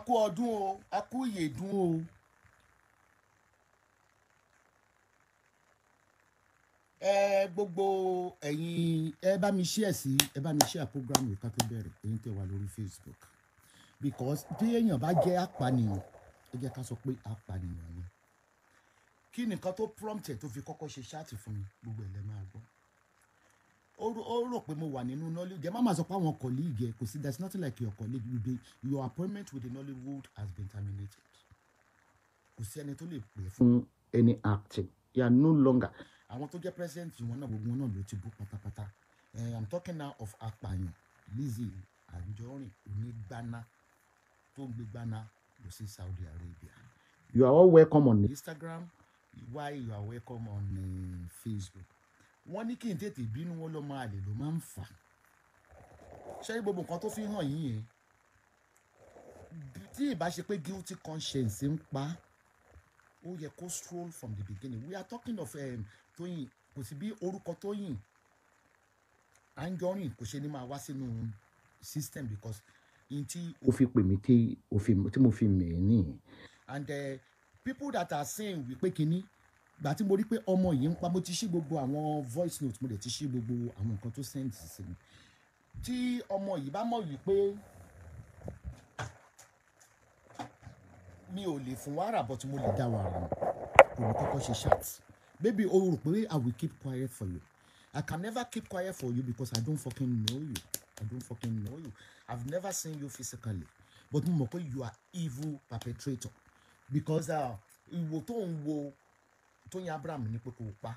kú ọdún o, a kú ìyèdún o. Gbogbo ẹ̀yin ẹ bá mi share program yìí ká tó bẹ̀rẹ̀ ẹ̀yin tẹ́ wà lórí Facebook because bí èèyàn bá jẹ́ apànìyàn ẹ jẹ́ ká sọ pé apànìyàn ni. Kí nìkan tó prompt ẹ̀ tó fi kọ́kọ́ ṣe ṣáàtì fún mi gbogbo ẹ̀ lẹ́ máa gbọ́. Ó rò pé mo wà nínú Nollywood. Ẹ má máa sọ pé àwọn colleague ẹ kò sí, there's nothing like your colleague. Your appointment with the Nollywood has been terminated. Kò sí ẹni tó lè pè fún any acting. You are no longer. Àwọn tó jẹ́ president wọn náà gbogbo wọn náà ló ti bú pátápátá. I'm talking now of apààyàn Lizzy Anjorin onígbáná tó ń gbé gbáná lọ sí Saudi Arabia. You are all welcome on Instagram. Why you are welcome on Facebook. Wọ́n ní kí n tètè bínú wọn lọ máa lè ló máa ń fà. Ṣé gbogbo nǹkan tó fi hàn yín yẹn tí ìbá ṣe pé guilty conscience ń pa ó yẹ kó stroll from the beginning. We are talking of Tóyìn kò sí bí orúkọ Tóyìn Anjorin kò ṣe ní máa wá sínú system because in tí o fi pè mí tí mo fi mè ní. And people that are saying wípé kíní gbà tí mo rí pé ọmọ yìí ń pa mo ti ṣí gbogbo àwọn voice note mo dẹ̀ ti ṣí gbogbo àwọn nǹkan tó send sí mi. Tí ọmọ yìí bá mọ̀ wípé mi ò lè fún wàrà but mo lè dá wàrà kò ní kọ́kọ́ ṣe chat. Baby, o rò pé I will keep quiet for you. I can never keep quiet for you because I don't fucking know you. I don't fucking know you. I've never seen you physically. But mo mọ̀ pé you are evil perpetrator. Because ìwò tó ń wo Tóyìn Abraham ní pé kò pa.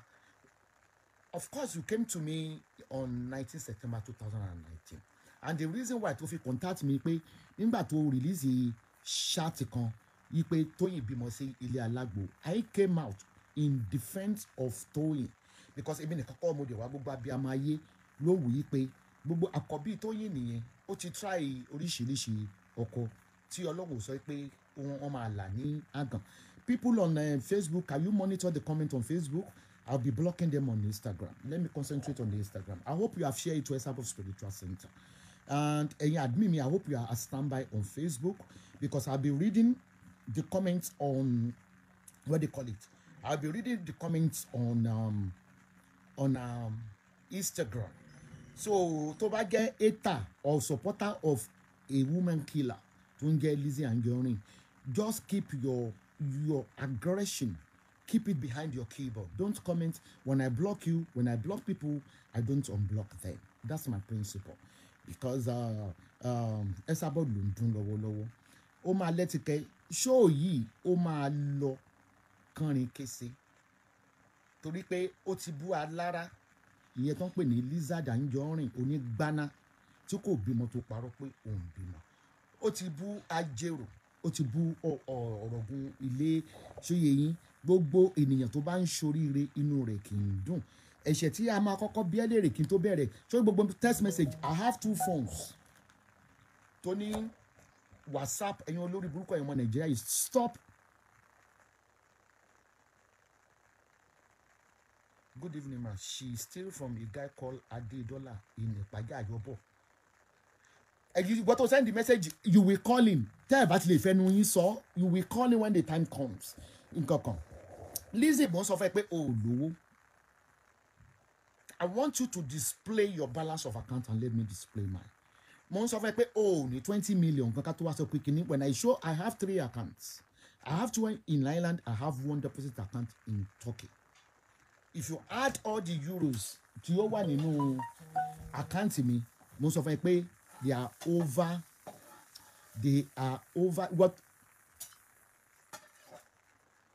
Of course, you came to me on 19 September 2019. And the reason why tó fi contact me pé nígbà tó release chat kan yí pé Tóyìn bímọ sí ilé alágbo. I came out in defense of Tóyìn because èmi nìkan kọ́ ọmọdé wa gbogbo abiyamọ ayé ló wù yí pé gbogbo àkọ́bí Tóyìn nìyẹn ó ti try oríṣiríṣi ọkọ tí Ọlọ́run sọ pé wọ́n máa là ní àgàn. People on Facebook, can you monitor the comment on Facebook? I'll be blocking them on Instagram. Let me concentrate on the Instagram. I hope you have shared it to Esabod Spiritual Center. And admit me, I hope you are a standby on Facebook because I'll be reading the comments on what they call it. I'll be reading the comments on Instagram. So to bá jẹ́ hater or supporter of a woman killer, tó ń jẹ́ Lizzy Anjorin, just keep your aggression, keep it behind your keyboard. Don't comment. When I block you, when I block people, I don't unblock them. That's my principle. Because Esabod ló ń dún lọ́wọ́lọ́wọ́. Ó máa lẹ́tìkẹ́ show yìí ó máa lọ kánrin kése torí pé ó ti bú alára ìyẹn tó ń pè ní Lizzy Anjorin onígbáná tí kò bímọ tó parọ́ pé òun bímọ. Ó ti bú ajérò, ó ti bú ọ̀rọ̀gùn ilé ṣóyè yín. Gbogbo ènìyàn tó bá ń ṣoríire inú rẹ̀ kì í dùn. Ẹ̀ṣẹ̀ tí a máa kọ́kọ́ bí ẹlẹ́rè kí n tó bẹ̀rẹ̀ ṣó gbogbo text message. I have 2 phones tó ní WhatsApp. Ẹ̀yin olórí burúkú ẹ̀yin ọmọ Nàìjíríà yìí stop. Good evening, ma. She steal from a guy called Adedola in Ìpàjà Àjọbọ̀. But to send the message, you will call him. Tell about the fẹ́nu yín sọ. You will call him when the time comes. Nǹkankan. Lizzy mo sọ fẹ́ pé o lówó. I want you to display your balance of account and let me display mine. Mo sọ fẹ́ pé o ní 20 million kankan tó wá sọ pé kíní. When I show I have 3 accounts. I have 2 in Ireland. I have 1 deposit account in Turkey. If you add all the euros tí ó wà nínú account mi, mo sọ fún ẹ pé they are over what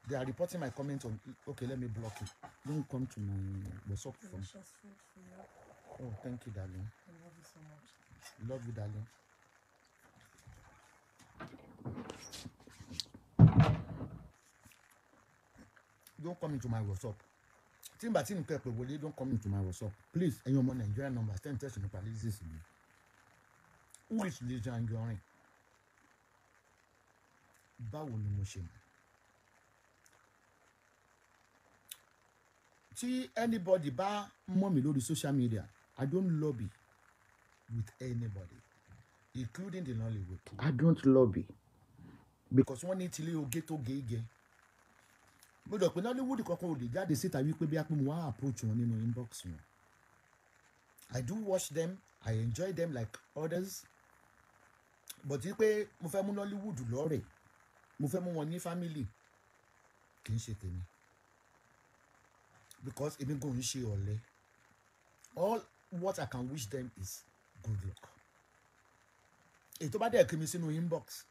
they are reporting my comment on. Okay, let me block it. Don't come to my WhatsApp phone. Oh, thank you, darling. I love you so much. Love you, darling. Don't come into my WhatsApp. Timba tí nǹkan pè wọlé don't come into my WhatsApp. Please, ẹ̀yin ọmọ Nigeria number 10 test nípa Lizzy sí mi. Who is Lizzy Anjorin? Báwo ni mo ṣe mọ̀? Tí anybody bá mọ̀ mí lórí social media, I don't lobby with anybody, including the Nollywood. I don't lobby. because wọ́n ní tilé oge tó gege mo dọ̀ pé Nollywood kankan ò lè jáde síta wípé bí a pé mo wá approach wọn nínú inbox wọn. I do watch them, I enjoy them like others, but wípé mo fẹ́ mú Nollywood lọ́rẹ̀, mo fẹ́ mú wọn ní family, kì í ṣe tèmi, because èmi kò ń ṣe ọ̀lẹ. All what I can wish them is good luck. Ètò bá dẹ̀ kí mi sínú inbox,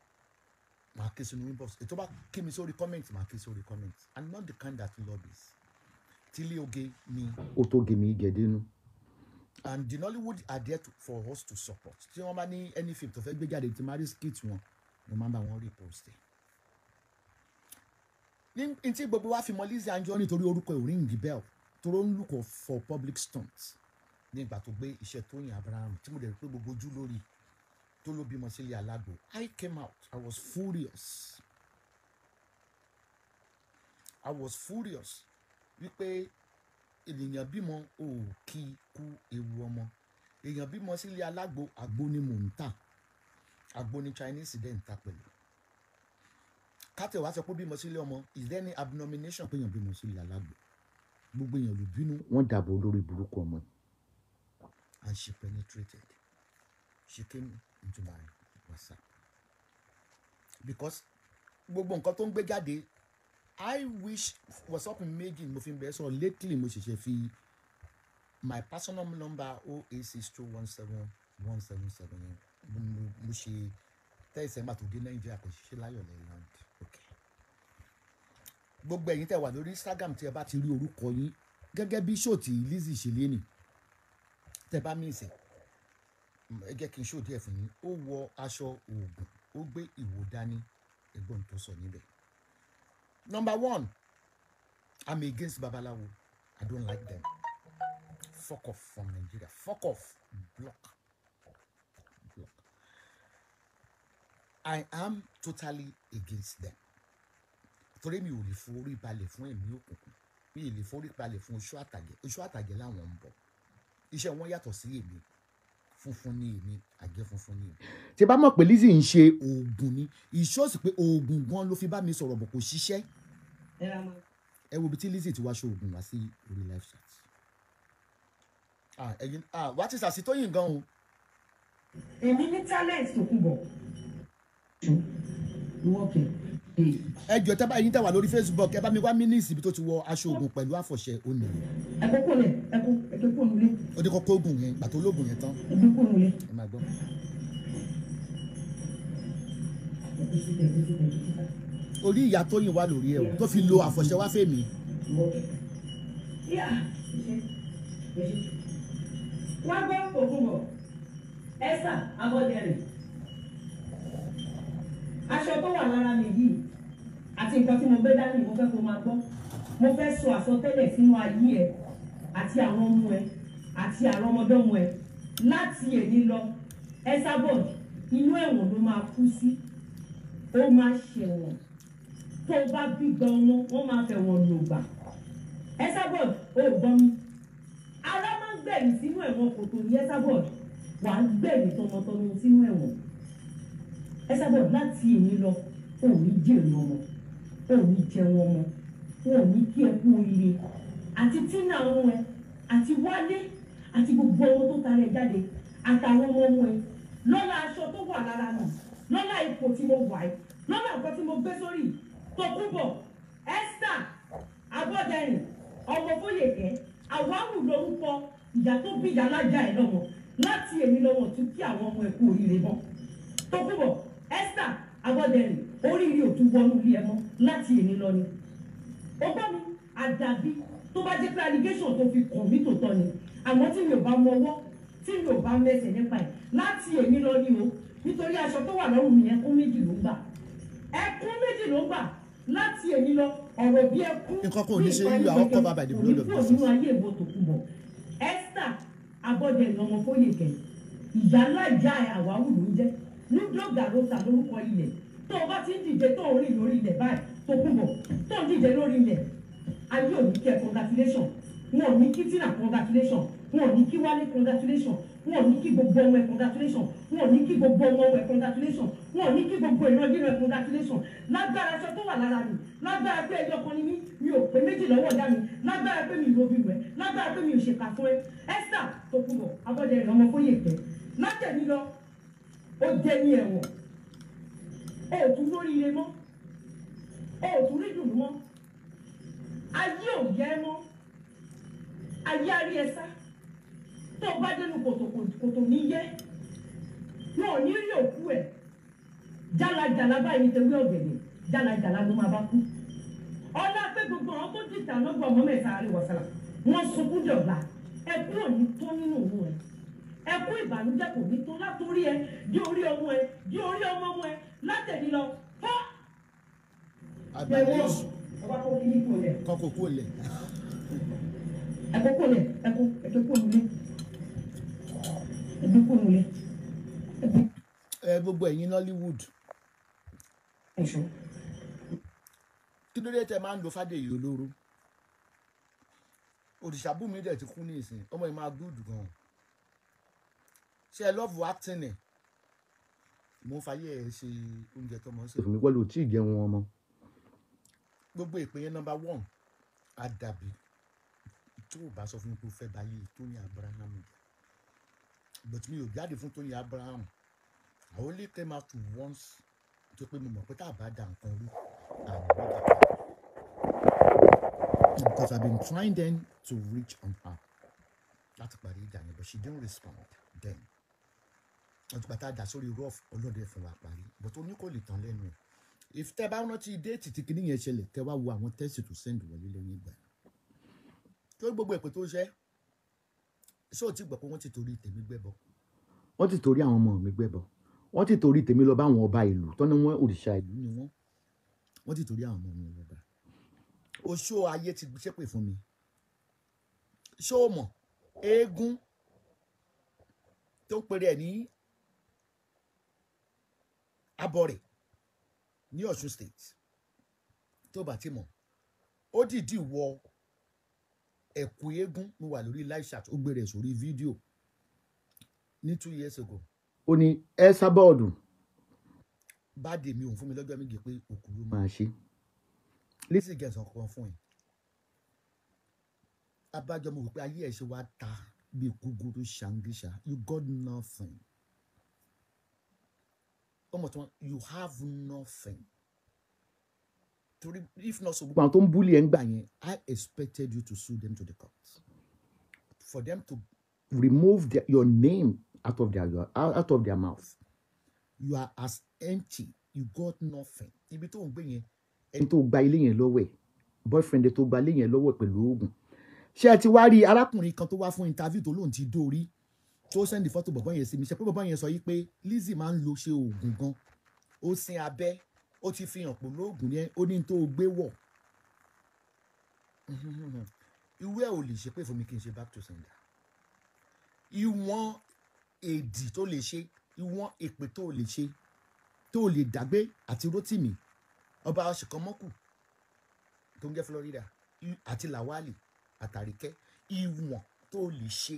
màá ké sínú inbox. Ètò bá kí mi sórí comment, màá ké sórí comment. I'm not the kind that lobbies. Tilé oge ni ó tó gé mi gẹ̀dínú. And the Nollywood are there for us to support. Tí wọ́n bá ní any film tó fẹ́ gbé jáde tí marry skit wọn, mo máa bá wọn repost. Ní tí gbogbo wa fi mọ Lizzy Anjorin nítorí orúkọ ẹ̀ ring the bell, torí ó ń look for public stunts. Nígbà tó gbé iṣẹ́ Tóyìn Abraham tí mo dẹ̀ rí pé gbogbo ojú lórí tó ló bímọ sílé alágbo. I came out, I was furious. I was furious wípé ènìyàn bímọ ò kí kú ewu ọmọ. Èèyàn bímọ sílé alágbo, àgbo ni mò ń tà. Àgbo ni Chinese dẹ̀ ń tà pẹ̀lú. Kátẹ̀ wá sọ pé bímọ sílé ọmọ, is there any abomination pé èèyàn bímọ sílé alágbo? Gbogbo èèyàn ló bínú, wọ́n dàbò lórí burúkú ọmọ. And she penetrated. She came into my WhatsApp. Because gbogbo nǹkan tó ń gbé jáde, I wish WhatsApp méjì mo fi ń bẹ̀rẹ̀ sọ lately mo ṣẹ̀ṣẹ̀ fi my personal number 086217177 mo ṣe tẹ́sẹ̀ nígbà tó dé Nàìjíríà kò ṣiṣẹ́ láyọ̀ lẹ́land. Gbogbo ẹ̀yin tẹ́ wà lórí Instagram tí ẹ bá ti rí orúkọ yín gẹ́gẹ́ bí show tí Lizzy ṣe léni tẹ́ bá mí ìsẹ̀ ẹ jẹ́ kí n show díẹ̀ fún yín. Ó wọ aṣọ oògùn, ó gbé ìwò dání, ẹ̀gbọ́n tó sọ níbẹ̀. Number one, I'm against Babalawo. I don't like them. Fuck off from Nigeria. Fuck off. Block. I am totally against them. Torí mi ò lè forí balẹ̀ fún ẹ̀mí òkùnkùn. Mi ò lè forí balẹ̀ fún oṣù àtàgẹ̀. Oṣù àtàgẹ̀ làwọn ń bọ̀. Iṣẹ́ wọn yàtọ̀ sí èmi. Funfun ni èmi, àjẹ́ funfun ni èmi. Tí bá mọ̀ pé Lizzy ń ṣe oògùn ni, ìṣọ́sì pé oògùn gan ló fi bá mi sọ̀rọ̀ bọ̀ kò ṣiṣẹ́. Ẹ wo bí tí Lizzy ti wá ṣe oògùn wá sí orí live chat. Ẹ̀yin wá ti sàṣì Tóyìn gan o. Èmi ní talent tó kú bọ̀. Ẹ jọ̀ọ́ tẹ́ bá yín tẹ́ wà lórí Facebook ẹ bá mi wá mínísì ibi tó ti wọ aṣọ oògùn pẹ̀lú àfọ̀ṣẹ òní. Ẹ̀kọ́ kò lẹ̀ ẹ̀kọ́ kò nulẹ̀. Ó dé kọ́kọ́ oògùn yẹn gbà tó lóògùn yẹn tán. Ẹ̀kọ́ kò nulẹ̀. Ẹ máa gbọ́. Orí ìyá Tóyìn wà lórí ẹ̀ o tó fi lo àfọ̀ṣẹ wá fèmí. Wá gbọ́ ògùnbọ̀ Esabod aṣọ tó wà lára mi yìí àti nǹkan tí mo gbé dání mo fẹ́ kó máa gbọ́. Mo fẹ́ sọ àsọtẹ́lẹ̀ sínú ayé ẹ àti àwọn ọmọ ẹ àti àwọn ọmọdọ́mọ ẹ láti èní lọ. Esabod inú ẹ̀wọ̀n ló máa kú sí, ó máa ṣẹ̀wọ̀n. Tó bá bí gan wọ́n máa fẹ̀wọ̀n lò gbà. Esabod ó gbọ́ mi. Ara máa ń gbẹ̀mí sínú ẹ̀wọ̀n kòtò ní Esabod, wà á gbẹ̀mí tọmọtọmọ sínú ẹ̀wọ̀n. Esabod láti èní lọ ò ní jèrè ọmọ, ò ní jẹun ọmọ, ò ní kí ẹ kú oríire. Àti Tina ọmọ ẹ àti Wálé àti gbogbo ọmọ tó tara ẹ jáde àtàwọn ọmọ ẹ lọ́la aṣọ tó wà lára náà, lọ́la ipò tí mo wà ẹ́, lọ́la nǹkan tí mo gbé sórí Tókunbọ̀ Esabod ọmọ Fóyèkẹ́ àwáwù lórúkọ ìyá tó bí ìyá lájà ẹ lọ́wọ́. Láti èmi lọ́wọ́ tún kí àwọn ọmọ ẹ kú oríire mọ́. Tókunbọ̀ Esabod oríire ò tún wọnú ilé ẹ mọ́ láti èmi lọ ni. Ó gbọ́ mi àdàbí tó bá jẹ́ pé allegation tó fi kàn mí tòótọ́ ni, àmọ́ tí mi ò bá mọwọ́ tí mi ò bá mẹsẹ̀ nípa ẹ̀ láti èmi lọ ni o, nítorí aṣọ tó wà lọ́rùn mi ẹkún méjì ló ń gbà, ẹkún méjì ló ń gbà láti èmi lọ. Ọ̀rọ̀ bí ẹkún nǹkan kò ní ṣe yíyọ àwọn kọ́ bàbá ìdìbò lọ́dọ̀ bí wọ́n nínú ayé ìwọ Tókunbọ̀ Esabod ọmọ Fóyèkẹ́ ìyá lájà àwáwù ló ń jẹ́ lúdọ̀gàrọ́sà lórúkọ ilẹ̀. Tó o bá ti ń dìde tó ń rìn lórí ilẹ̀ báyìí Tókunbọ̀ tó ń dìde lórí ilẹ̀ ayé òní kẹ́ congratulation wọn ò ní kí Tina congratulation, wọn ò ní kí Wálé congratulation, wọn ò ní kí gbogbo ọmọ ẹ congratulation, wọn ò ní kí gbogbo ọmọ ẹ congratulation, wọn ò ní kí gbogbo ìrandíran ẹ congratulation. Lágbára aṣọ tó wà lára mi, lágbára pé ẹjọ́ kan ni mí, mi ò pé méjì lọ́wọ́ ọ̀dá mi, lágbára pé mi ìrobi rẹ̀, lágbára pé mi ò ṣèkà fún ẹ. Esther tó kú bọ̀ abọ́dẹ rẹ̀ ọmọ fóyè pẹ́ látẹ̀mí lọ ó jẹ́ ní ẹ̀wọ̀n, ó ò tún lórí ire mọ́, ó ò tún rí dùn mọ́, ayé ò yẹ mọ́, ayé arí ẹ sá tó bá dénú kòtò ní yẹ wọn ò ní rí òkú ẹ jálajàla báyìí ní tewé ọ̀gẹ̀dẹ̀ jálajàla ló máa bá kú. Ọlá pé gbogbo àwọn tó dìtà lọ́gbọ̀n ọmọ mẹ́ta àárẹ̀ wọ̀sálà wọ́n sunkún dọ̀gba ẹkú ò ní tó nínú òun ẹ ẹkú ìbànújẹ́ kò ní tó látòrí ẹ di orí ọmọ ẹ di orí ọmọ ọmọ ẹ látẹ̀lí lọ fọ́. àgbàdo ọba kò kí ní kò lẹ̀. kọ́kọ́ kó lẹ̀. ẹkú kò lẹ̀ ẹkú kò nulẹ̀ ẹkú kò nulẹ̀. Gbogbo ẹ̀yin Nollywood kí ló dé tẹ máa ń lo Fádèyí olóró? Òrìṣàbùnmi dẹ̀ ti kú ní ìsìn, ọmọ yìí máa gúdù gan. Ṣé ẹ lọ́ọ̀fù acting ẹ̀? Mo ń fayé ẹ̀ ṣe oúnjẹ tó mọ̀ ọ́ sí. Èmi pẹ̀lú tí ì jẹun ọmọ. Gbogbo ìpín yẹn number 1 àdàbí tó o bá sọ fún mi pé o fẹ́ báyé Tóní Abraham jẹ. But mi ò jáde fún Tóní Abraham. I only came out once tó pé mo mọ̀ pé tá a bá da nǹkan rú àwọn ọ̀rẹ́ because I've been trying then to reach on her láti parí ìjà yẹn but she didn't respond then. Ọ̀tùpá tá a dà sórí rough ọlọ́dẹ fún wa parí but ó ní kò lè tán lẹ́nu ẹ̀. If tẹ́ bá rántí déètì tí kìíní yẹn ṣẹlẹ̀ tẹ́ wá wo àwọn tẹ́sì tó send wọlé lẹ́yìn ìgbà tó gbogbo ẹ̀pẹ́ tó ṣẹ́ ṣé o ti gbọ́ pé wọ́n ti torí tèmi gbẹ́bọ. Wọ́n ti torí àwọn ọmọ mi gbẹ́bọ. Wọ́n ti torí tèmi lọ bá àwọn ọba ìlú tó ní wọ́n òrìṣà ìlú ni wọ́n. Wọ́n ti torí àwọn ọmọ mi lọ́ba. Oṣó ayé ti ṣépè fún mi. Ṣé o mọ̀ eégún tó ń pèrè ẹ̀ ní Abọ́rẹ̀ ní Ọ̀ṣun state tó bá ti mọ̀ ó dìídì wọ ẹ̀kú eégún mo wà lórí live chat ó gbé rẹ̀ sórí fídíò ní 2 years ago. Ó ní Esabod bá dè mí òun fún mi lọ́jọ́ méje pé òkú ló máa ṣe. lizzy gẹ̀ẹ́sán kan fún ẹ. Abájọ mo rò pé ayé ẹ̀ ṣe wá ta bí gúgúrú ṣàǹgíṣà you got nothing. Ọmọ tí wọn you have nothing. Torí if not so Gbogbo àwọn tó ń búlì ẹ̀ ń gbà yẹn. I expected you to sue them to the court for them to Remove your name out of their mouth. You are as empty you got nothing. Ibi tó ń gbé yẹn Ẹni tó gba ilé yẹn lọ́wọ́ ẹ̀ boyfriend tó gba ilé yẹn lọ́wọ́ ẹ̀ pẹ̀lú oògùn. Ṣé ẹ ti wá rí arákùnrin kan tó wá fún interview tó lóun ti dórí tó send photo bọ̀bọ̀ yẹn sí mi ṣe pé bọ̀bọ̀ yẹn sọ yí pé Lizzy máa ń lo ṣe oògùn gan ó sin abẹ́ ó ti fi hàn pò lóògùn yẹn ó ní tó gbé wọ̀ irú ẹ̀ ò lè ṣe pé fún mi kí n ṣe back to sender ìwọ̀n èdì tó lè ṣe ìwọ̀n èpè tó lè ṣe tó lè dàgbé àti Rótìmí ọba ọ̀ṣìkànmọ́kù tó ń jẹ́ Florida àti Lawali àtàríkẹ́ ìwọ̀n tó lè ṣe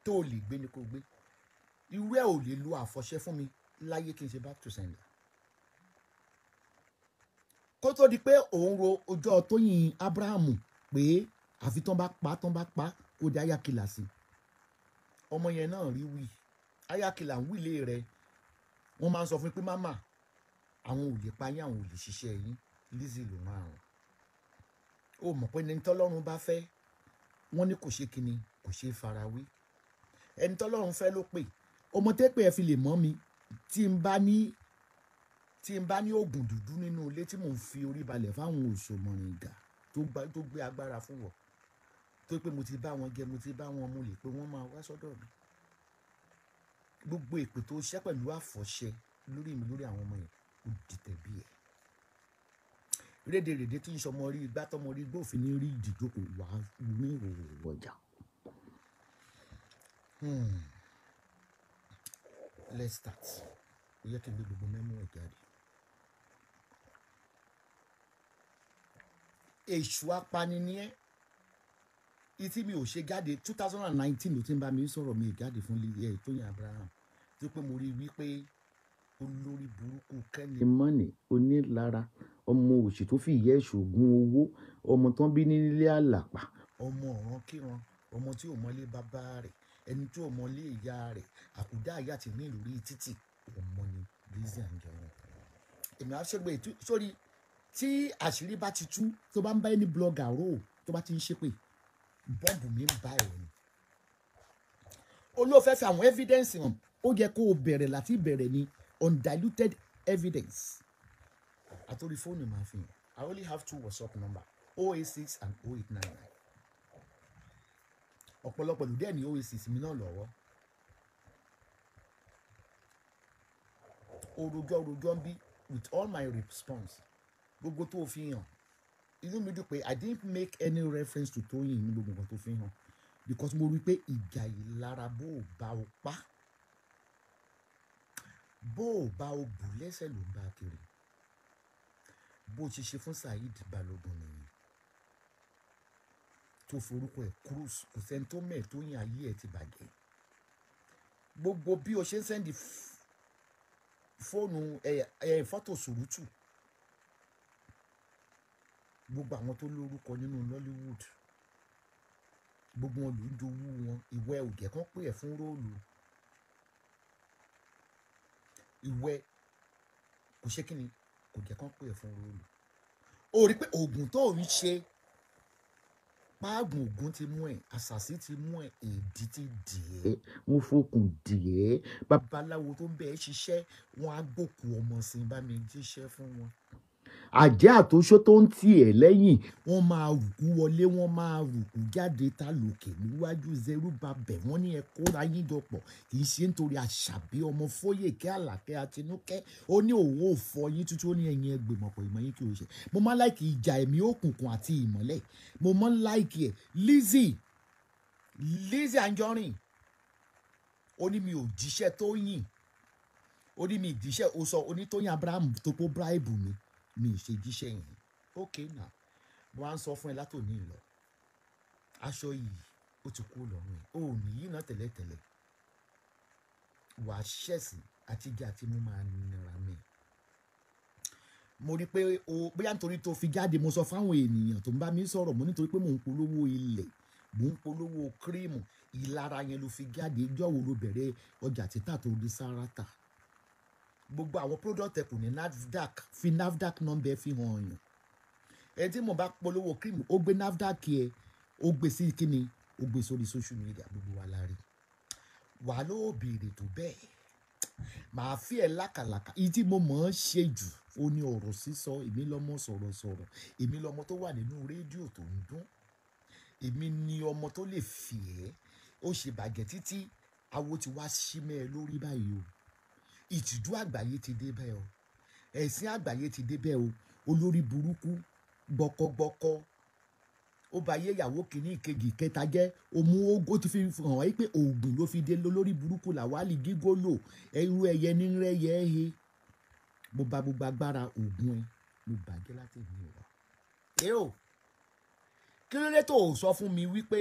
tó lè gbé ní kó gbé irú ẹ̀ ò lè lo àfọ̀ṣẹ fún mi láyé kí n ṣe back to sender kó tó di pé òun ro ojú Tóyìn Abraham pé àfi tán bá pa ó di ayákìlà sí ọmọ yẹn náà rí wí ayákìlà ń wílé rẹ wọ́n máa ń sọ fún pé máma àwọn ò lè pa yín àwọn ò lè ṣiṣẹ́ yín Lizzy ló rán àwọn ó mọ̀ pé ẹni tọ́lọ́run bá fẹ́ wọ́n ní kò ṣe kíni kò ṣe farawé ẹni tọ́lọ́run fẹ́ ló pè ọmọ tẹ́pẹ́ ẹ fi lè mọ́ mi tí n bá ní oògùn dúdú nínú ilé tí mò ń fi orí balẹ̀ fáwọn òṣòmọ̀rìngà tó gbé agbára fún wọn tó pé mo ti bá wọn jẹ mo ti bá wọn múlẹ̀ pé wọ́n máa wá sọ́dọ̀ mi gbogbo èpè tó ṣẹ́ pẹ̀lú àfọ̀ṣẹ lórí mi lórí àwọn ọmọ yẹn ó dìtẹ̀ bí ẹ̀ rédèrèdè tí ń sọmọ rí igbá tọmọ rí gbófin ní rí ìdìjókòó wà ní ìròyìn ọjà. Let's start. Ó yẹ kí n gbé gbogbo mẹ́mú ẹ̀ jáde. Èṣù apani ni ẹ́ ìtí mi ò ṣe jáde 2019 ló ti ń bá mi sọ̀rọ̀ mi jáde fún Tóyìn Abraham tó pé mo rí i wípé olórí burúkú kẹ́ni mọ́nì onílara ọmọ òṣì tó fi ìyá ẹ̀ṣọ̀gùn owó ọmọ tán bí nílé àlàpà. ọmọ ọ̀ràn kíran ọmọ tí ò mọlé bàbá rẹ̀ ẹni tí ò mọlé ìyá rẹ̀ àkùdá àyà ti ní lórí títì ọmọ ni Lizzy Anjorin. èmi á ṣègbè sórí tí àṣírí bá ti tú tó bá ń bá ẹni blogger rò tó bá ti ń ṣépè bọ́ọ̀bù mi ń bá ẹ̀ ni. olóòfẹ́ fi àwọn evidence hàn ó yẹ kó o bẹ̀rẹ̀ láti bẹ̀rẹ̀ ni undiluted evidence. àtòrí fóònù máa fi hàn I only have 2 WhatsApp number 086 and 0899. ọ̀pọ̀lọpọ̀ ló dẹ̀ ní 086 mi náà lọ́wọ́. orojọ́ ń bí with all my response gbogbo tó fi hàn inú mi dùn pé I didn't make any reference to Tóyìn ní gbogbo nǹkan tó fi hàn because mo rí i pé ìjà yìí lára bó o bá o pa bó o bá o bù lẹ́sẹ̀ ló ń bá kiri bó o ṣe ṣe fún Saheed Balógun nìyí tó forúkọ ẹ̀ cruise kò sẹ́ni tó mẹ́ẹ̀ Tóyìn ayé ẹ̀ ti bàjẹ́ gbogbo bí o ṣe ń sẹ́ndì fóònù fọ́tò sùrùtù gbogbo àwọn tó lórúkọ nínú Nollywood gbogbo wọn ló ń jowú wọn ìwẹ òjẹ kan pè ẹ́ fún róòlù ìwẹ kò ṣe kí ni kò jẹ́ kán pè ẹ́ fún róòlù ó rí pé oògùn tó ń ṣe páàgùn oògùn ti mú ẹ àṣàsí ti mú ẹ èdè ti dì ẹ́ mo fokùn dì ẹ́. babaláwo tó ń bẹ ẹ́ ṣiṣẹ́ wọn á gbòkú ọmọ sí i bá mi jíṣẹ́ fún wọn. àjẹ́ àtòṣó tó ń tì ẹ́ lẹ́yìn. wọ́n máa rùkú wọlé wọ́n máa rùkú jáde ta lòkè níwájú Zerubabel wọ́n ní ẹ kóra yín jọpọ̀ kì í ṣe nítorí Àṣàbí ọmọ Fóyèké Àlàkẹ́ Àtinúkẹ́ ó ní òwò òfò yín tuntun ó ní ẹ̀yin ẹgbẹ̀mọ̀pọ̀ ìmọ̀ yín kí o ṣe mo máa ń láìkì ìjà ẹ̀mí òkùnkùn àti ìmọ́lẹ̀ mo máa ń láìkì ẹ̀ Lizzy Anjorin ó ní mi ò jíṣẹ́ Tóyìn ó ní mi ìjíṣẹ́ ó sọ Tóyìn Abraham tó kó bribe mi ì ṣe jíṣẹ́ yẹn okay now mo á ń sọ fún ẹ látòní lọ aṣọ yìí ó ti kú lọ́rùn ẹ̀ ó ní yìí náà tẹ́lẹ̀tẹ́lẹ̀ wàá ṣẹ̀sì àtijọ́ àti mo máa nira mi mo rí i pé o bóyá nítorí tó fi jáde mo sọ fáwọn ènìyàn tó ń bá mi sọ̀rọ̀ mo nítorí pé mò ń polówó ilẹ̀ mò ń polówó kírímù ìlara yẹn ló fi jáde ìjọ́ wo ló bẹ̀rẹ̀ ọjà títà tó di sáràtà gbogbo àwọn product ẹ kò ní NAFDAC fi NAFDAC number fi hàn yàn ẹni tí mo bá polówó cream ó gbé NAFDAC ẹ ó gbé sí kíni ó gbé sórí social media gbogbo wa lárí wà ló béèrè tó bẹ́ẹ̀ màá fi ẹ̀ lákàlàkà ìyí tí mo mọ̀ ọ́n ṣe jù ó ní ọ̀rọ̀ sísọ èmi lọ́mọ sọ̀rọ̀sọ̀rọ̀ èmi lọ́mọ tó wà nínú rédíò tó ń dún èmi ni ọmọ tó lè fì ẹ́ ó ṣe bàjẹ́ títí awo ti wá sí mẹ́ ẹ lórí báyìí o ìtìjú àgbáyé ti dé bẹ́ẹ̀ o ẹ̀sìn àgbáyé ti dé bẹ́ẹ̀ o olórí burúkú gbọkọgbọkọ ó bá yé ìyàwó kìíní ìkejì kẹta jẹ́ òmu ó ti fi hàn wáyé pé oògùn ló fi dé lórí burúkú làwálì gígólò ẹrú ẹyẹ ní rẹyẹ ẹhe mo bá gbogbo agbára oògùn ẹ mo bàjẹ́ láti ìlú wa. ẹ o kí ló dé tó o sọ fún mi wípé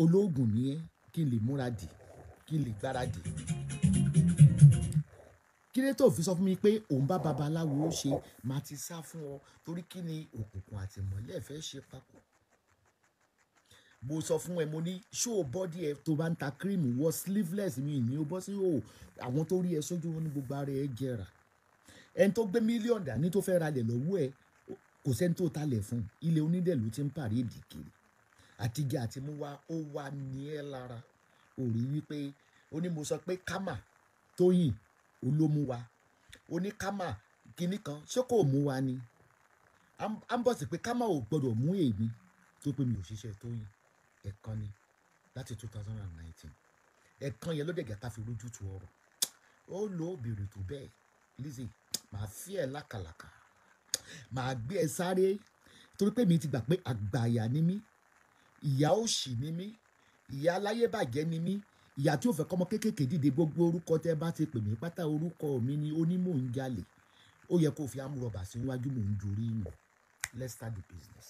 olóògùn ni ẹ kí n lè múra dì kí n lè gbáradì kí ló tó fi sọ fún mi pé òun bá babaláwo ó ṣe máa ti sá fún ọ torí kí ni òkùnkùn àti ìmọ́lẹ̀ fẹ́ ṣe papọ̀ mo sọ fún ẹ mo ní ṣó bọ́dí ẹ tó bá ń ta kírímù wọ sleeveless mi ní o bọ́ sí o àwọn tó rí ẹ sójú wọn ní gbogbo ara ẹ jẹrà ẹni tó gbé mílíọ̀nù dání tó fẹ́ ralẹ̀ lọ́wọ́ ẹ kò sẹ́ni tó talẹ̀ fún ilé onídẹ̀ ló ti ń pàrí èdè kiri àtijọ́ àti mú wa ó wà ní ẹ lára ò rí wípé ó ní mo sọ pé kámà Tóyìn olómú wa oníkámà kínní kan ṣé kò mú wa ni à ń bọ̀ sí pé kámà ò gbọ́dọ̀ mú èmi tó pé mi ò ṣiṣẹ́ Tóyìn ẹ̀kan ni láti 2019 ẹ̀kan yẹn ló dẹ̀gẹ̀ ká fi rójú tu ọ̀rọ̀ ó lò ó béèrè tó bẹ́ẹ̀ Lizzy màá fi ẹ̀ lákàlàkà màá gbé ẹ sáré torí pé mi ti gbà pé àgbàyà ni mí ìyá òṣì ni mí ìyá aláyébàjẹ́ ni mí ìyá tí ò fẹ́ kọ́mọ kéékèèké dìde gbogbo orúkọ tẹ́ bá ti pè mí pátá orúkọ mi ni onímọ̀ ń jalè ó yẹ kó fi amúrọ̀bà síwájú mò ń dorí yàn let's start the business.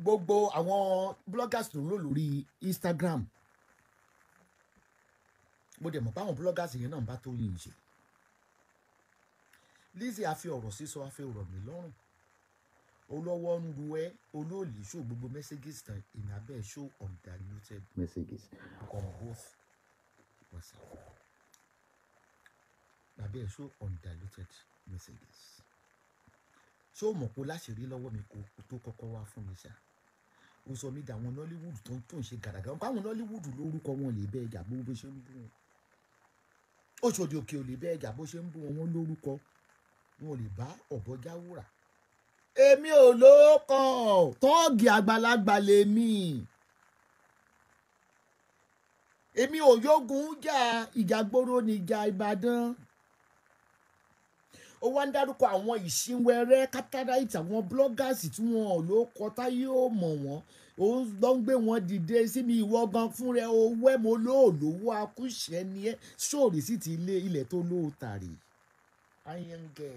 gbogbo àwọn bloggers tó ń lò lórí Instagram mo dẹ̀ mọ̀ pé àwọn bloggers yẹn náà bá tó yìn ṣe. Lizzy a fi ọ̀rọ̀ sísọ a fi ọ̀rọ̀ mi lọ́rùn olówó ń lu ẹ́ olóòlì show gbogbo messages tán ìnàbẹ́ show undiluted messages on both WhatsApp ìnàbẹ́ show undiluted messages. Ṣé o mọ̀ pé láṣìírí lọ́wọ́ mi kò tó kọ́kọ́ wá fún mi ṣá o sọ mí dà àwọn Nollywood tó ń ṣe gàdàgà nǹkan àwọn Nollywood lórúkọ wọn lè bẹ́ẹ̀ jà bó ṣe ń bú wọn Òṣòdì Òkè ò lè bẹ́ẹ̀ jà bó ṣe ń bú wọn lórúkọ wọn ò lè bá ọ̀bọ jáwúrà. Èmi ò lóókàn tọ́ọ̀gì àgbàlagbà lèmi èmi ò yógun jà ìjàgbóró níjà Ìbàdàn. Ó wá ń dárúkọ àwọn ìṣínwẹrẹ cataract àwọn bloggers tí wọn ò ló kọ táyé ò mọ̀ wọ́n ó lọ ń gbé wọn dìde sí mi ìwọ gan fún rẹ owó ẹ mo lóòlówó akúṣẹ ni ẹ sóòrì sí ti ilẹ̀ tó lóòtàrí. Ayẹngẹ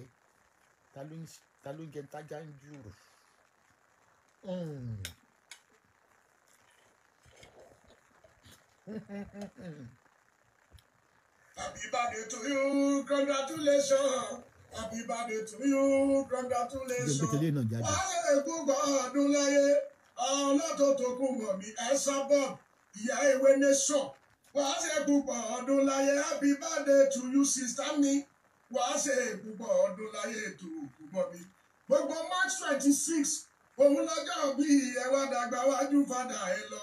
ta ló ń jẹ tájà ń jùrù. Happy birthday to you, congratulations. Happy birthday to you, congratulations. Wàá ṣe gbogbo ọdún láyé, ọlọ́tọ̀ọ̀tọ̀ mọ̀ mí Esabod, ìyá ìwé nation. Wàá ṣe gbogbo ọdún láyé, happy birthday to you, sister mi. Wàá ṣe gbogbo ọdún láyé tó kú mọ̀ mí. Gbogbo March 26, òun lọ́jọ́ bí ẹ wá dàgbà wájú fàdà ẹ lọ.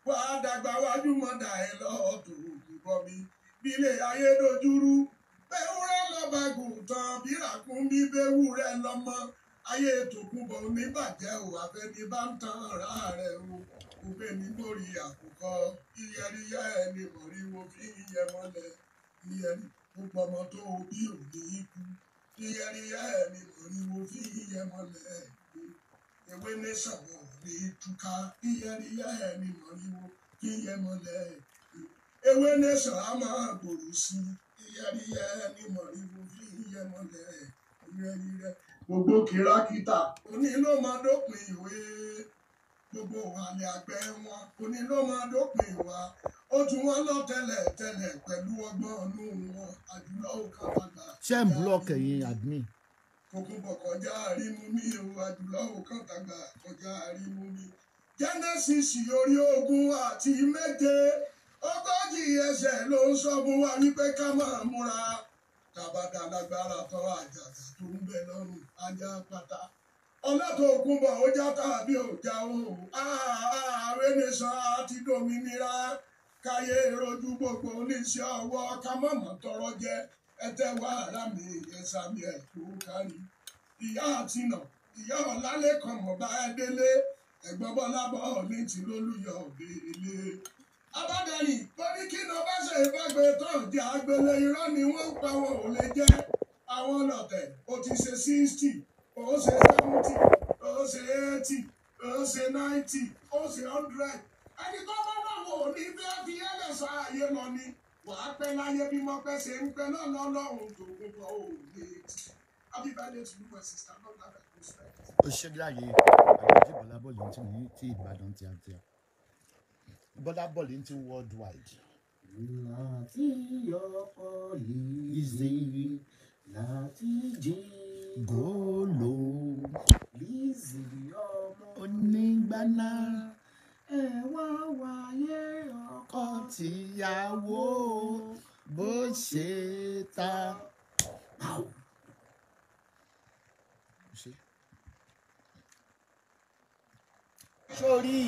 Wàá dàgbà wájú mọ̀dà ẹ lọ tó kú mọ̀ mí. Bílé ayé dojúrú. Bẹ́wúrẹ́ lọ́ba gùntàn bí ràkúnmí bẹ́wúrẹ́ lọ́mọ ayé tòkunbọ̀ oníbàjẹ́ ò àfẹ́ni bá ń tan ara rẹ̀ o òbẹ́ mi lórí àkùkọ iyẹriyẹ ẹni mọ̀ríwo fi yẹ mọ́lẹ̀ iyẹri gbogbo ọmọ tó o bí òní ikú iyẹriyẹ ẹni mọ̀ríwo fi yẹ mọ́lẹ̀ ewé nation wọn ò ní túká iyẹriyẹ ẹni mọ̀ríwo fi yẹ mọ́lẹ̀ ewé nation á máa gbòòrò sí i yẹriyẹ ni mọ̀ríwó fi yẹ mọ́lẹ̀ yẹriyẹ. Gbogbo kìrákìtà òní ló máa dópin ìwé gbogbo àlẹ́ àgbẹ̀ wọn òní ló máa dópin ìwà ó tún wọn lọ tẹ́lẹ̀ pẹ̀lú ọgbọ́n ọ̀nù wọn àjùlọ òkà tàgbà. Ṣé ń búlọ̀kì ẹ̀yin admin? Kòkòbọ̀ kọjá àrímú mi o àjùlọ òkà tàgbà kọjá àrímú mi. Genesis orí 7 ogójì ẹsẹ̀ ló ń sọ fún wa wípé ká máa múra tàbádà lágbára tán àjàgà tó ń bẹ lọ́rùn ajá pátá ọlọ́tọ̀ òkun bọ̀ ó já tàbí ò já o ààrẹ nìṣàn àti dominira káyé rojú gbogbo oníṣẹ́ ọwọ́ ká mọ̀mọ́ tọrọ jẹ ẹtẹ wàhálà mi ẹ̀sà mi ẹ̀ tó kárí ìyá àtinà ìyá ọ̀làlẹ́kàn mọ̀bá ẹ̀dẹ́lé ẹ̀gbọ́n bọ́lá bọ́ ní ti lólùyọ̀ òbèlè. Abádẹ́rì tó ní kí ni ọba ṣe ìbágbé tán jẹ́ àgbélé irọ́ ni wọ́n ń pa wọn ò lè jẹ́ àwọn ọlọ́tẹ̀ ó ti ṣe 60 ó ṣe 70 ó ṣe 80 ó ṣe 90 ó ṣe 100 ẹni tó bá dáwọ́ ò ní bí fi ẹlẹ́sọ ayé lọ ni wàá pẹ́ láyé bí mo pẹ́ ṣe ń pẹ́ náà lọ́lọ́run tó gbogbo ò lè tì. Happy birthday to you my sister long life and prosperity. Ó ṣe láàyè àgbàjì Bọ́lá bọ́ọ̀lù tí mo ní tí Ìbàdàn ti àti Bọ́lá bọ́ọ̀lù ti worldwide. láti ọkọ Lizzy láti jí Gòlò Lizzy ọmọ onígbàná ẹ wá wáyé ọkọ tìyàwó bó ṣe ta. Sórí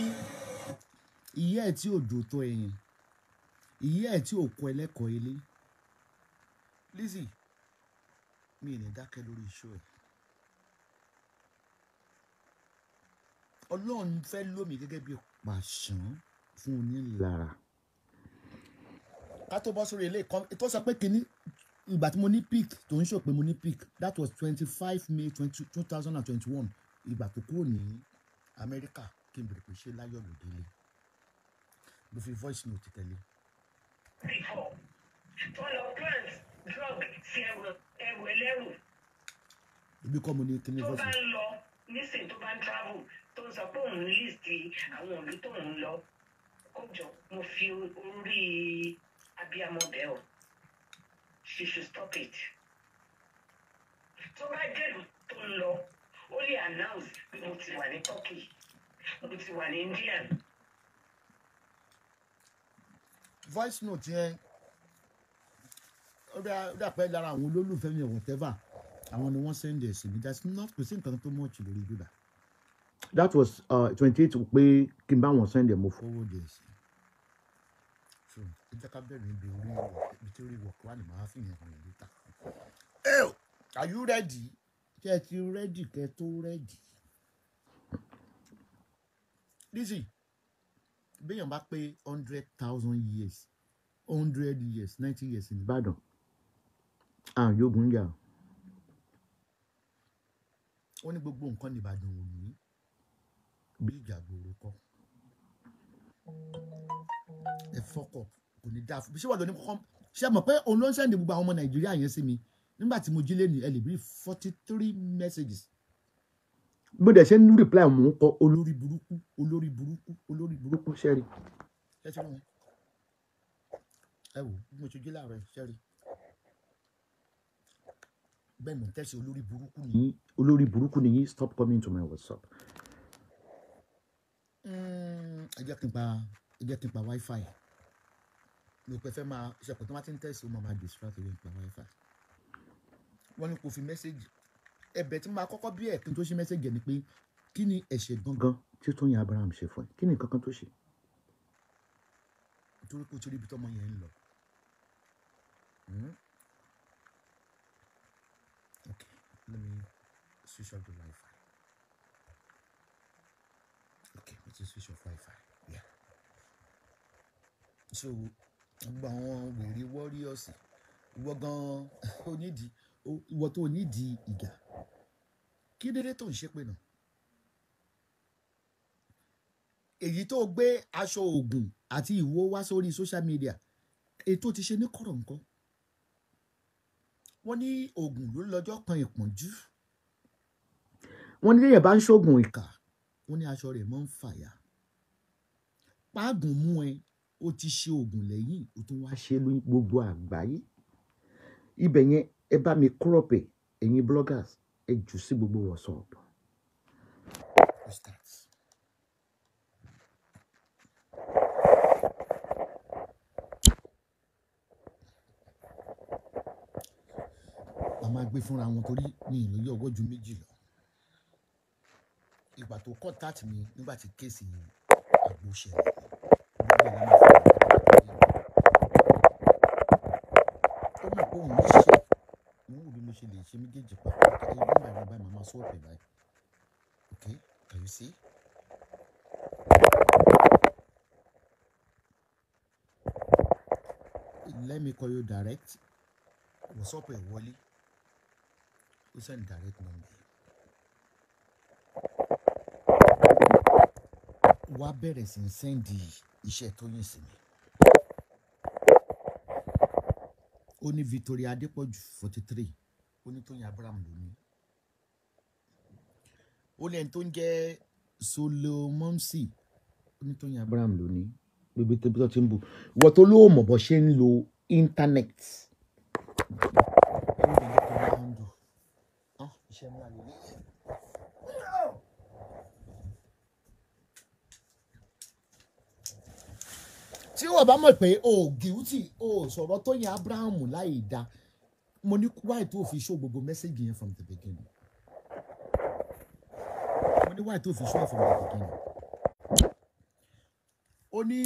ìyá ẹ̀ tí ò dò tó ẹ̀yìn ìyá ẹ̀ tí ò kọ ẹlẹ́kọ̀ọ́ ilé Lizzy mi ì ní dákẹ́ lórí iṣu ẹ̀ Ọlọ́run fẹ́ lómi gẹ́gẹ́ bí pàṣán fún onílára ká tó bọ́ sórí ilé kan tó sọ pé kínní ìgbà tí mo ní peak tó ń sọ pé mo ní peak that was 25 May 2021 ìgbà tó kúrò ní Amẹ́ríkà kí n bèrè pé ṣé láyọ̀ ló délé mo fi voice note tẹ̀lé. Ibi kọ́ mo ní kíní voice note. tó bá ń lọ nísìnyí tó bá ń travel tó ń sọ pé òun list àwọn òbí tó ń lọ kó jọ mo fi orí abiyamọ bẹ́ẹ̀ o she should stop it. tó bá jẹ́lu tó ń lọ ó lè announce pé mo ti wà ní Turkey mo ti wà ní India. voice note yẹn ó dà pẹ́ lára àwọn olólùfẹ́ mi whatever àwọn ni wọ́n send ẹ̀ sí mi that's not kò sí nǹkan tó much lórí bíbá. that was 28 pé kí n bá wọn send ẹ̀ mo forward ẹ̀ sí. so ẹ jẹ́ ká bẹ̀rẹ̀ níbi orí ibi tí orí wọ̀kọ́ wà ní màá fi yẹn hàn yín later. Are you ready? Ṣé ẹ ti ready kẹ́ tó ready? Lizzy, béèyàn bá pé 100,000 years 100 years 90 years in Ìbàdàn yóò gún yà. ó ní gbogbo nǹkan ní Ìbàdàn ò ní bí ìjà gbòòrò kọ́ ẹ fọ́kọ̀ kò ní dáa fún bí ṣé wà lóní kọ́kọ́ ṣé mọ̀ pé òun ló ń sẹ́ndì gbogbo àwọn ọmọ Nàìjíríà yẹn sí mi nígbà tí mo jí lé ní ẹ lè bí 43 messages. bó dẹ̀ ṣe ń reply mò ń kọ olórí burúkú olórí burúkú olórí burúkú ṣẹ́rí. ẹ ṣe wọn ẹ wò bí mo ṣe jí láàárọ̀ ṣẹ́rí bẹ́ẹ̀ mo ń tẹ̀sí olórí burúkú ni. olórí burúkú ni yín stop coming to my WhatsApp. ẹ jẹ́ kí n pa wifi mo pẹ́ fẹ́ máa ṣẹ̀pọ̀ tó máa ti ń tẹ̀sí ó máa distract ẹ̀ ń pa wifi. wọ́n ní kò fi mẹ́sẹ̀gì ẹ̀bẹ̀ tí máa kọ́kọ́ bí ẹ̀kín tó ṣe mẹ́sẹ̀gì ẹ̀ ni pé kí ni ẹ̀ṣẹ̀ gangan tí Tóyìn Abraham ṣe fún ẹ kí ni nǹkan kan tó ṣe. nítorí pé o ti rí ibi tọ́mọ yẹn ń lọ. Okay, let me switch off the Wi-Fi. Okay, let's switch off Wi-Fi. Yeah. So, gbogbo àwọn wèrè warriors ìwọ gan onídìí ìwọ tó onídìí ìgà kí dédé tó ń ṣe pé náà èyí tó gbé aṣọ oògùn àti ìwọ wá sórí social media ètò ti ṣe ní kọ̀rọ̀ nǹkan wọ́n ní oògùn ló lọ́jọ́ kan ìpọ́njú wọ́n ní téèyàn bá ń ṣoògùn ìkà wọ́n ní aṣọ rẹ̀ mọ́ ń fàyà páàgùn mú ẹ ó ti ṣe oògùn lẹ́yìn ó tún wá ṣe lóyún gbogbo àgbáyé ibẹ̀ yẹn ẹ bá mi crop ẹ̀ ẹ̀yin bloggers ẹ jù sí gbogbo WhatsApp. a máa gbé fúnra wọn torí ní ìlú yìí ọwọ́ ju méjì lọ ìgbà tó contact mi nígbà tí kéèsì àgbo ṣẹlẹ̀ ó mọ̀ pé òun ṣe mo wù bí mo ṣe lè ṣe méjèèjì papọ̀ kí nígbà yẹn báyìí màmá sọ́ọ̀pẹ̀ báyìí okay can you see. Let me call you direct WhatsApp ẹ̀ wọlé ó send direct number wá bẹ̀rẹ̀ sí sẹ́ndì iṣẹ́ Tóyìn sí mi ó ní Victoria Adépọ̀jù 43 ó ní Tóyìn Abraham ló ní ó ní ẹni tó ń jẹ́ Solomonsi ó ní Tóyìn Abraham ló ní bíbí tó ti ń bù wọ́n tó ló mọ̀ bọ́ ṣe ń lo internet. tí wọ́n bá mọ̀ pé o guilty o sọ̀rọ̀ Tóyìn Abraham láì dá mo ní why tó fi show gbogbo message yẹn from the beginning mo ní why tó fi show from the beginning ó ní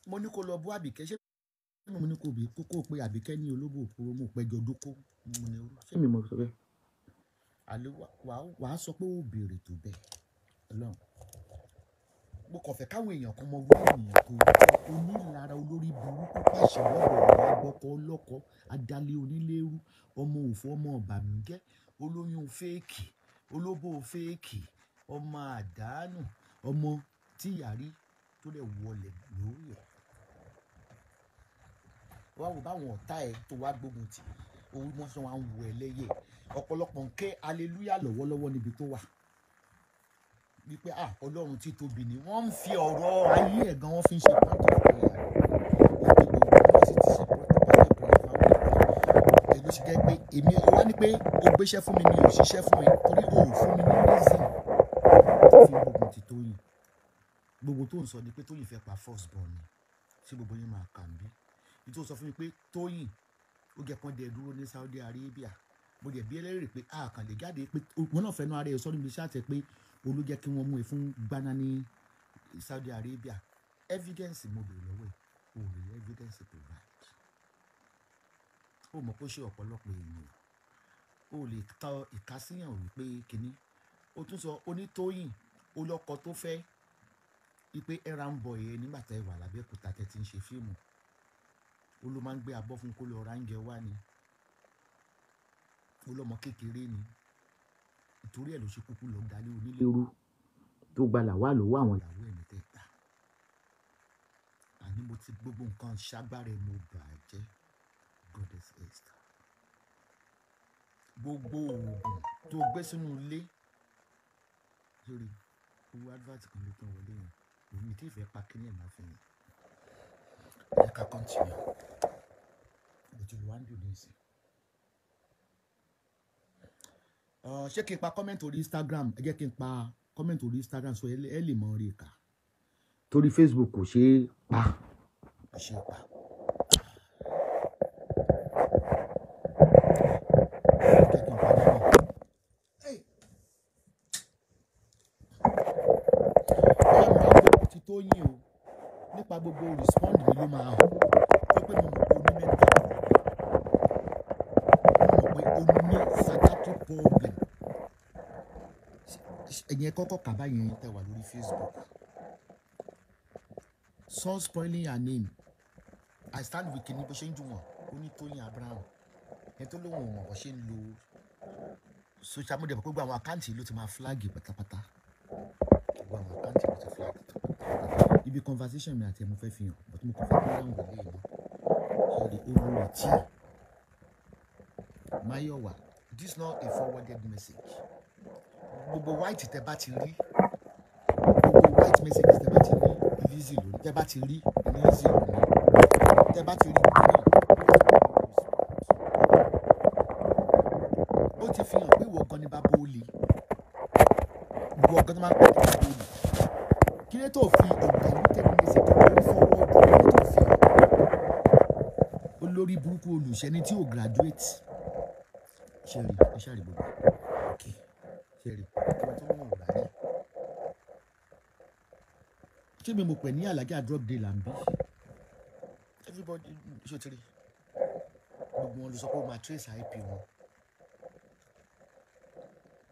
mo ní kó lọ bú Àbíkẹ́ ṣé mo ní kó bí kókó pé Àbíkẹ́ ní olóbò òpóró mo pẹjọ dóko mo ní orú ṣé mi mọ̀ sọ bẹ́ẹ̀. àlè wàá sọ pé ó béèrè tó bẹ́ẹ̀ Ọlọ́run mo kàn fẹ́ káwọn èèyàn kan mọ wí ènìyàn tó onílara olórí burúkú pàṣẹ lọ́dọ̀ ọ̀rọ̀ agbọ́kọ ọlọ́kọ adalẹ̀ onílérú ọmọ òfò ọmọ ọ̀bàmígẹ́ olóyún fẹ́ẹ̀kì olóbò fẹ́ẹ̀kì ọmọ àdánù ọmọ tíyàrí tó lè wọlé lórí ẹ̀ wá wò báwọn ọ̀tá ẹ̀ tó wá gbógun tì òun wọ́n sọ wọn wọ ẹlẹ́yẹ ọ̀pọ̀lọpọ̀ ń ké hallelujah lọ́wọ́lọ́wọ́ níbi tó wà wípé ọlọ́run tí tóbi ni wọ́n ń fi ọ̀rọ̀ ayé ẹ̀ gan wọ́n fi ń ṣe point of prayer wọ́n sì ti ṣe point of prayer ló ṣe jẹ́ pé èmi wá ní pé o gbéṣẹ́ fún mi mi ò ṣiṣẹ́ fún mi torí o ò fún mi ní reason tí gbogbo ti Tóyìn gbogbo tó ń sọ ni pé Tóyìn fẹ́ pa first born ni tí gbogbo yẹn máa kà ń bí ní tó sọ fún mi pé Tóyìn ó jẹ́ pọ́n dẹ dúró ní Saudi Arabia mo dẹ̀ bí ẹlẹ́rìí pé kàn lè jáde pé wọn náà fẹ́nu ara ẹ̀ sọ́ni mi ṣáàtẹ̀ pé olú jẹ́ kí wọ́n mú ẹ fún gbaná ní Saudi Arabia evidence mo bèrè lọ́wọ́ ẹ̀ o ò rí evidence provide ó mọ̀ pé ó ṣe ọ̀pọ̀lọpọ̀ èèyàn ó lè ta ìkásíyàn wípé kínní ó tún sọ Onítòyìn ó lọ́kọ tó fẹ́ wípé ẹ̀rà ń bọ̀ ẹ̀ nígbà tẹ́ wà lábẹ́òkúta tẹ́ ti ń ṣe fíìmù ó ló máa ń gbé abọ́ fún kó lọ ráńjẹ wá ni ó lọ́mọ kékeré ni ìtorí ẹ̀ ló ṣe kúkú lọ dalé onílé rú tó gbalà wà lọ́wọ́ àwọn ìyàwó ẹ̀ mẹ́tẹ̀ẹ̀ta àní mo ti gbogbo nǹkan ṣágbára ẹ̀ mo bàjẹ́ goddess Esther gbogbo oògùn tó gbé sínú ilé lórí owó advert kan ló tán wọlé yẹn èmi tí ìfẹ́ pa kíní ẹ̀ máa fi yẹn ẹ ká continue òtí ló wá ń dùn ní ìsìn. Ṣé kí n pa comment orí Instagram ẹ jẹ́ kí n pa comment orí Instagram so ẹ lè mọ orí ìka torí Facebook kò ṣeé pa. kò ṣeé pa. Tóyìn o nípa gbogbo respond mi ló máa hàn tó pé mo mọ̀ pé o ní mental mo mọ̀ pé o ní psychiatric problem ẹ̀yìn kọ́kọ́ kà báyìí tẹ̀ wà lórí Facebook son spoiling her name I stand with kìnìún bó ṣe ń dùn wọ́n ó ní Tóyìn Abraham ẹ̀ tó lóun ò mọ̀ bó ṣe ń lo social media gbogbo àwọn àkáǹtì ló ti máa flag pátápátá gbogbo àwọn àkáǹtì ló ti flag ibi conversation mi àti ẹ̀ mo fẹ́ fi hàn but mo kàn fẹ́ kí wọ́n wọlé yìí sorry olórí tí Máyọ̀wá this is not a forwarded message gbogbo white tẹ bá ti rí gbogbo white messages tẹ bá ti rí lizzy lónìí tẹ bá ti rí lizzy lónìí tẹ bá ti rí green ó ti fi hàn pé ìwọ gan ni bàbá olè ìwọ gan ni máa ń pè ní bàbá olè kí ló tó fi ọ̀gá ní tẹ́lifíṣẹ̀ tó ń fọwọ́ tó fi olórí burúkú olùṣẹ́ni tí ò graduate ṣẹ́rí ẹ ṣáà rí gbogbo ok ṣẹ́rí ọmọ tó wọ́n gbà ní. ṣé mi mo pẹ̀ ní Alájà drop day là ń bí everybody ṣó ti rí gbogbo wọn ló sọ pé ó máa trace IP wọn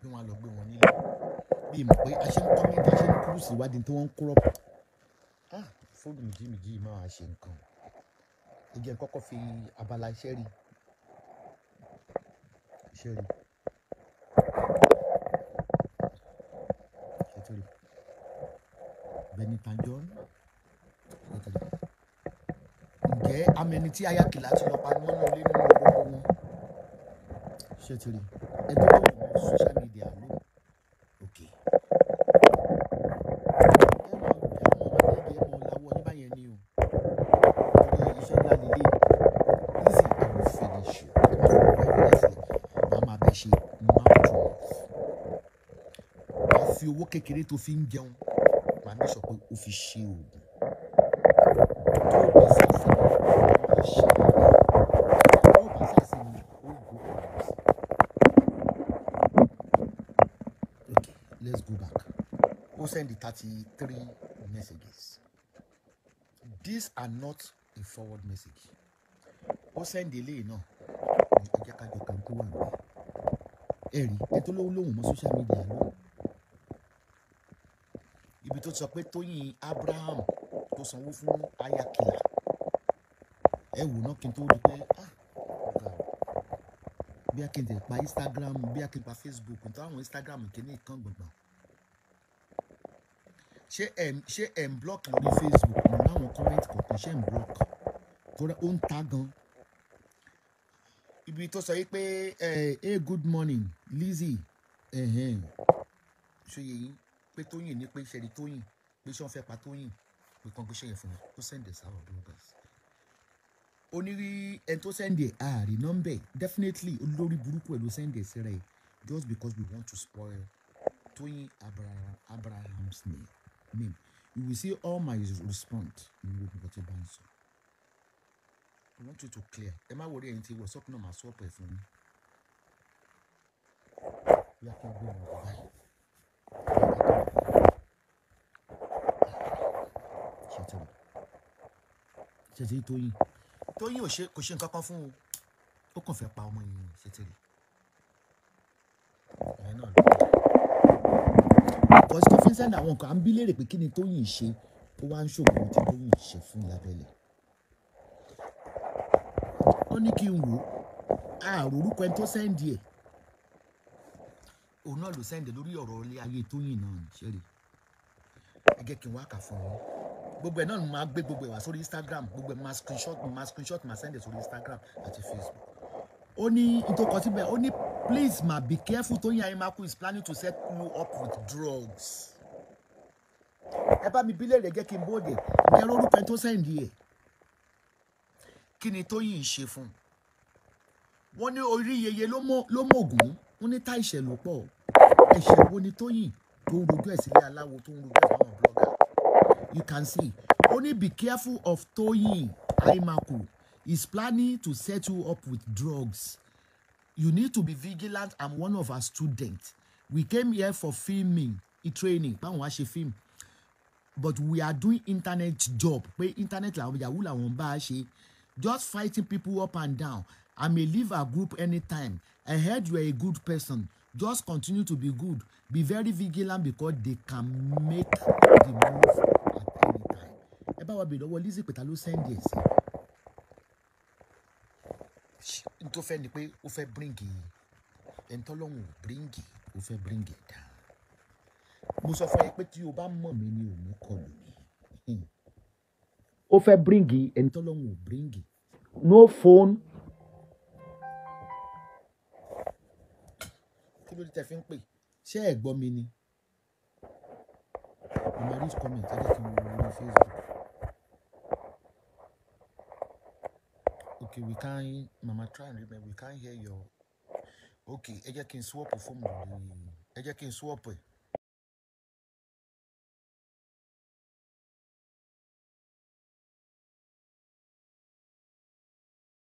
bí wọn á lọ gbé wọn nílé bí mo pé a ṣe ń kọ́mẹ́ntì a ṣe ń kúrú síwádìí tí wọ́n ń kúrọ̀ fóònù méjì máa ṣe nǹkan ẹ jẹ́ kọ́kọ́ fi abala iṣẹ́ rí ṣètìlì Benita John ṣètìlì ǹjẹ́ amẹni tí ayákìlá ti lọ pa ní wọ́n lé nínú gbogbo wọn ṣètìlì ẹgbẹ́ tó wọ̀ social media ló ok fi owó kékeré tó fi ń jẹun màá ní sọ pé ó fi ṣe oògùn tó o bá sàṣì ní ó ṣe tó o bá sàṣì ní ó gbó okay let's go back ó send the 33 messages these are not a forward message ó send eléyìí náà ní ẹjẹ kájọ kan tó wà níbẹ̀ ẹ̀rí ẹ tó lóhùn mọ́ social media lóhùn ibi tó sọ pé Tóyìn Abraham tó sanwó fún ayakila ẹ wò náà kí n tó rí pé bí a kì í tẹ̀ pa Instagram bí a kì í pa Facebook tó àwọn Instagram kìíní kan gbọ̀ngbọ̀n ṣé ẹ̀ ń block lórí Facebook mo láwọn comment kọ̀ọ̀kan ṣé ẹ̀ ń block tó rẹ ó ń ta gan ibi tó sọ yìí pé hey good morning lizzy ṣe yìí pé Tóyìn ní pé ṣẹ̀rí Tóyìn pé ṣé wọ́n fẹ́ pa Tóyìn pé kàn gbé ṣẹ̀yẹ̀ fún mi ó send us our bloggers ó ní rí ẹni tó send ẹ̀ ààrí nọ́mbẹ̀ definitely olórí burúkú ẹ̀ ló send ẹ̀ sí rẹ̀ just because we want to spoil Tóyìn Abraham's name you will see all my response in gbogbo tí bá ń sọ. I want you to clear. Ẹ má worry ẹ̀yin tí wọ́n sọ́kùnà máa sọ ọ̀pẹ̀ fún mi. Bí a kò gbé wọn kọ báyìí. Ṣètìlì Tóyìn. Tóyìn kò ṣe nǹkan kan fún o. Ó kàn fẹ́ pa ọmọ yìí ṣètìlì. Ẹ̀yin náà lọ. Because tó fi ń sẹ́ndà àwọn nǹkan à ń bí léèrè pé kí ni Tóyìn ṣe ó wá ń ṣòwò tí Tóyìn ṣe fún lábẹ́lẹ̀. Ó ní kí n wò ààrò orúkọ ẹni tó sẹ́ndì ẹ̀ òun náà ló sẹ́ndì lórí ọ̀rọ̀ ilé ayé Tóyìn náà ṣẹ́rí ẹ jẹ́ kí n wá kà fún wọn gbogbo ẹ̀ náà ni máa gbé gbogbo ẹ̀ wá sórí Instagram gbogbo ẹ̀ máa screenshot máa sẹ́ndì sórí Instagram àti Facebook ó ní ìtòkọ síbẹ̀ ó ní please ma be careful Tóyìn Ayémákù is planning to set you up with drugs ẹ bá mi bílẹ̀ rẹ̀ jẹ́ kí n bóde ǹjẹ́ orúkọ ẹni tó sẹ́ndì ẹ̀ kí ni Tóyìn ṣe fún wọn ní orí yeye ló mọ ògùn wọn ní tá ìṣẹ̀ ló pọ̀ ẹ̀ṣẹ̀ wo ni Tóyìn tó ń rojú ẹ̀ sílé aláwo tó ń rojú ẹ̀ fáwọn blogger you can see ó ní be careful of Tóyìn Ayémákù is planning to set you up with drugs you need to be vigilant. I'm one of our students we came here for filming training báwọn wá ṣe film but we are doing internet job pé internet làwọn yahoo làwọn bá a ṣe just fighting people up and down. I may leave our group anytime. I heard you are a good person. Just continue to be good. Be very vigilant because they can make the move at any time. Ẹ bá wa bèèrè lọ́wọ́ Lizzy pẹ̀tà ló send ẹ̀ sí. N tó fẹ́ ni pé ó fẹ́ bíríngì ẹni tọ́lọ́hún ò bíríngì ó fẹ́ bíríngì ẹ̀ dá. Mo sọ fún ẹ pé tí o bá mọ̀ mí ni ò ní kọlù mi. Ó fẹ́ bíríngì ẹni tọ́lọ́hún ò bíríngì. No phone. Kí ló dé tẹ́ fi ń pè? Ṣé ẹ gbọ́ mi ni? I'm a rich comment. I get on Facebook. Okay, we can't. Mama, try and remember. We can't hear your. Okay, ẹ jẹ́ kí n swap phone. Ẹ jẹ́ kí n swap ẹ.